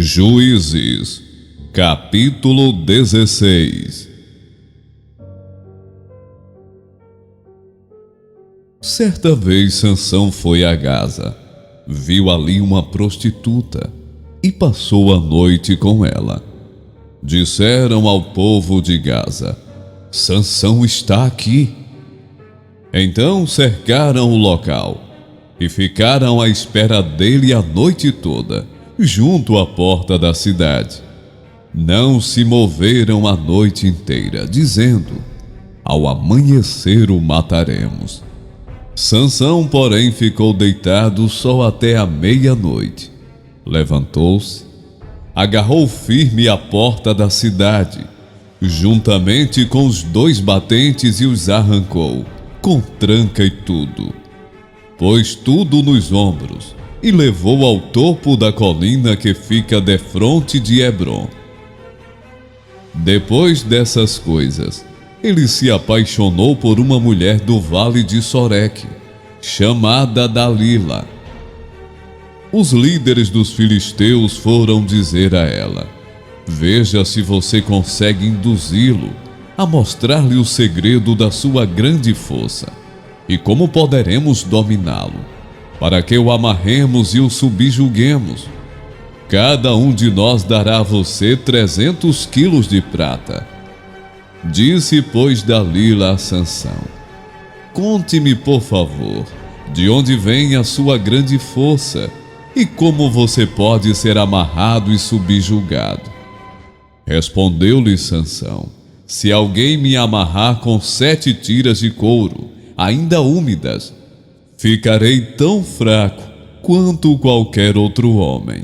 Juízes, capítulo 16. Certa vez Sansão foi a Gaza, viu ali uma prostituta e passou a noite com ela. Disseram ao povo de Gaza: Sansão está aqui. Então cercaram o local e ficaram à espera dele a noite toda, junto à porta da cidade. Não se moveram a noite inteira, dizendo: ao amanhecer o mataremos. Sansão, porém, ficou deitado só até a meia-noite. Levantou-se, agarrou firme a porta da cidade, juntamente com os 2 batentes, e os arrancou, com tranca e tudo. Pôs tudo nos ombros e levou ao topo da colina que fica defronte de Hebrom. Depois dessas coisas, ele se apaixonou por uma mulher do vale de Soreque, chamada Dalila. Os líderes dos filisteus foram dizer a ela: veja se você consegue induzi-lo a mostrar-lhe o segredo da sua grande força, e como poderemos dominá-lo, para que o amarremos e o subjuguemos. Cada um de nós dará a você 300 quilos de prata. Disse, pois, Dalila a Sansão: conte-me, por favor, de onde vem a sua grande força e como você pode ser amarrado e subjugado. Respondeu-lhe Sansão: se alguém me amarrar com 7 tiras de couro, ainda úmidas, ficarei tão fraco quanto qualquer outro homem.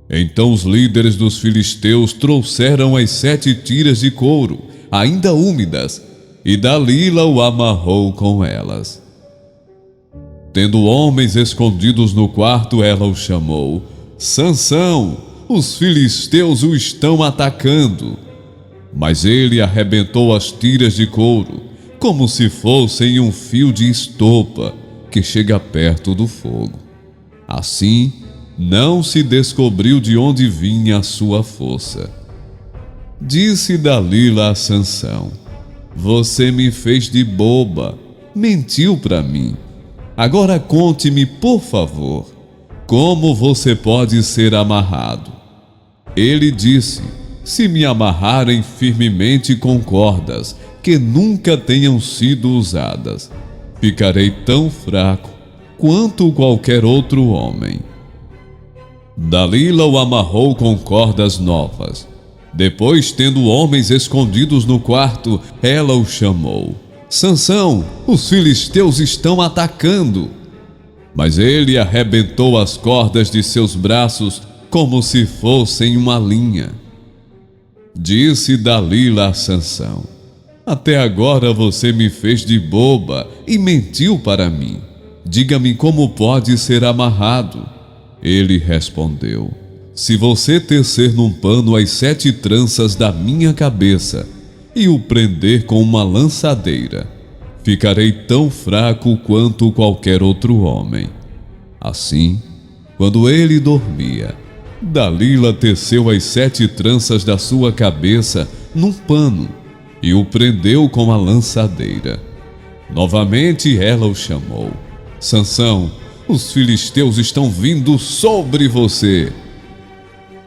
Então os líderes dos filisteus trouxeram as 7 tiras de couro, ainda úmidas, e Dalila o amarrou com elas. Tendo homens escondidos no quarto, ela o chamou: Sansão, os filisteus o estão atacando. Mas ele arrebentou as tiras de couro, como se fossem um fio de estopa que chega perto do fogo. Assim, não se descobriu de onde vinha a sua força. Disse Dalila a Sansão: você me fez de boba, mentiu para mim. Agora conte-me, por favor, como você pode ser amarrado. Ele disse: se me amarrarem firmemente com cordas que nunca tenham sido usadas, ficarei tão fraco quanto qualquer outro homem. Dalila o amarrou com cordas novas. Depois, tendo homens escondidos no quarto, ela o chamou: Sansão, os filisteus estão atacando. Mas ele arrebentou as cordas de seus braços como se fossem uma linha. Disse Dalila a Sansão: até agora você me fez de boba e mentiu para mim. Diga-me como pode ser amarrado. Ele respondeu: se você tecer num pano as 7 tranças da minha cabeça e o prender com uma lançadeira, ficarei tão fraco quanto qualquer outro homem. Assim, quando ele dormia, Dalila teceu as 7 tranças da sua cabeça num pano e o prendeu com a lançadeira. Novamente ela o chamou: Sansão, os filisteus estão vindo sobre você.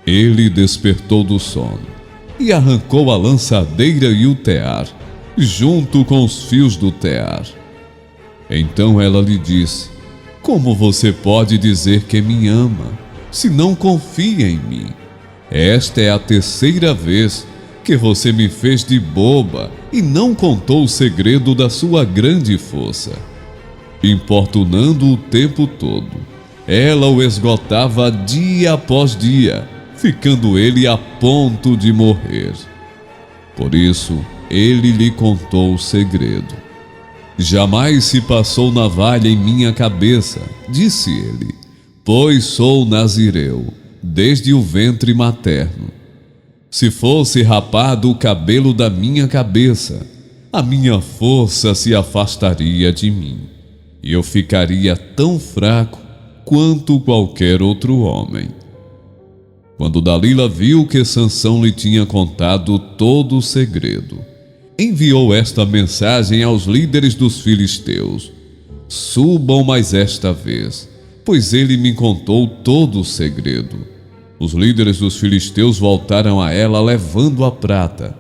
Ele despertou do sono e arrancou a lançadeira e o tear, junto com os fios do tear. Então ela lhe disse: como você pode dizer que me ama, se não confia em mim? Esta é a 3ª vez que você me fez de boba e não contou o segredo da sua grande força. Importunando o tempo todo, ela o esgotava dia após dia, ficando ele a ponto de morrer. Por isso, ele lhe contou o segredo. Jamais se passou navalha em minha cabeça, disse ele, pois sou nazireu, desde o ventre materno. Se fosse rapado o cabelo da minha cabeça, a minha força se afastaria de mim, e eu ficaria tão fraco quanto qualquer outro homem. Quando Dalila viu que Sansão lhe tinha contado todo o segredo, enviou esta mensagem aos líderes dos filisteus: subam mais esta vez, pois ele me contou todo o segredo. Os líderes dos filisteus voltaram a ela levando a prata,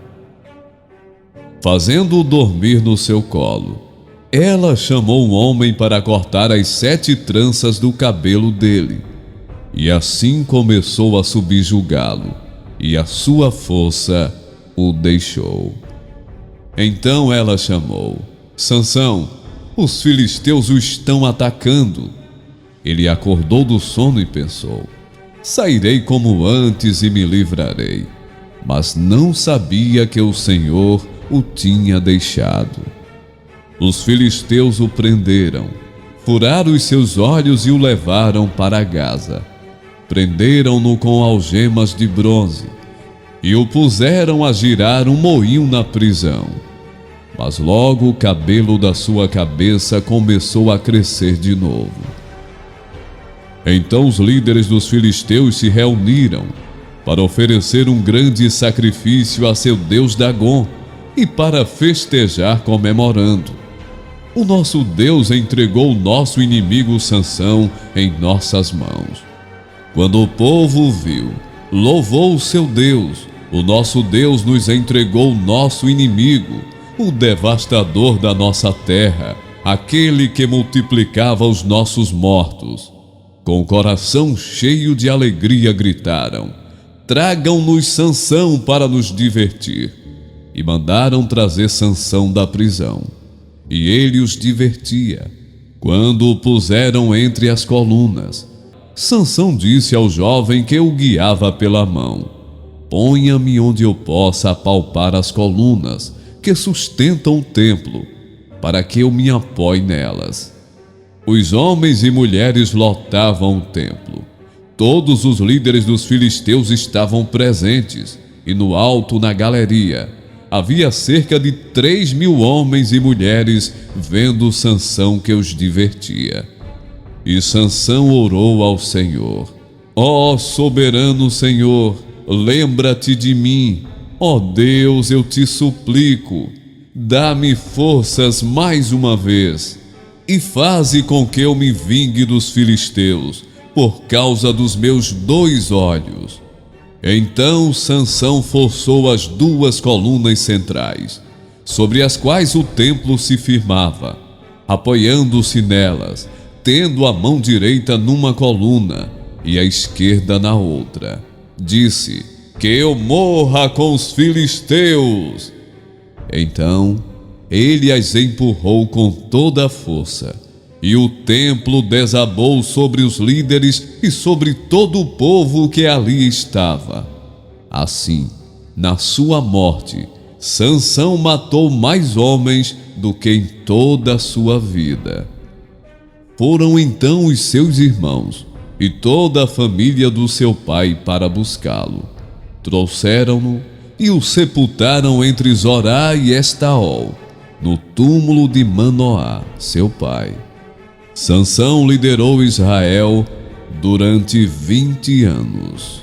fazendo-o dormir no seu colo. Ela chamou um homem para cortar as 7 tranças do cabelo dele, e assim começou a subjugá-lo, e a sua força o deixou. Então ela chamou: Sansão, os filisteus o estão atacando. Ele acordou do sono e pensou: sairei como antes e me livrarei. Mas não sabia que o Senhor o tinha deixado. Os filisteus o prenderam, furaram os seus olhos e o levaram para Gaza. Prenderam-no com algemas de bronze e o puseram a girar um moinho na prisão. Mas logo o cabelo da sua cabeça começou a crescer de novo. Então os líderes dos filisteus se reuniram para oferecer um grande sacrifício a seu deus Dagom e para festejar comemorando: o nosso Deus entregou o nosso inimigo Sansão em nossas mãos. Quando o povo o viu, louvou o seu Deus: o nosso Deus nos entregou o nosso inimigo, o devastador da nossa terra, aquele que multiplicava os nossos mortos. Com o coração cheio de alegria gritaram: tragam-nos Sansão para nos divertir. E mandaram trazer Sansão da prisão. E ele os divertia. Quando o puseram entre as colunas, Sansão disse ao jovem que o guiava pela mão: ponha-me onde eu possa apalpar as colunas que sustentam o templo, para que eu me apoie nelas. Os homens e mulheres lotavam o templo. Todos os líderes dos filisteus estavam presentes, e no alto, na galeria, havia cerca de 3.000 homens e mulheres vendo Sansão que os divertia. E Sansão orou ao Senhor: ó soberano Senhor, lembra-te de mim. Ó Deus, eu te suplico, dá-me forças mais uma vez, e faze com que eu me vingue dos filisteus, por causa dos meus 2 olhos. Então Sansão forçou as 2 colunas centrais, sobre as quais o templo se firmava, apoiando-se nelas, tendo a mão direita numa coluna e a esquerda na outra. Disse: que eu morra com os filisteus. Então ele as empurrou com toda a força, e o templo desabou sobre os líderes e sobre todo o povo que ali estava. Assim, na sua morte, Sansão matou mais homens do que em toda a sua vida. Foram então os seus irmãos e toda a família do seu pai para buscá-lo. Trouxeram-no e o sepultaram entre Zorá e Estaol, no túmulo de Manoá, seu pai. Sansão liderou Israel durante 20 anos.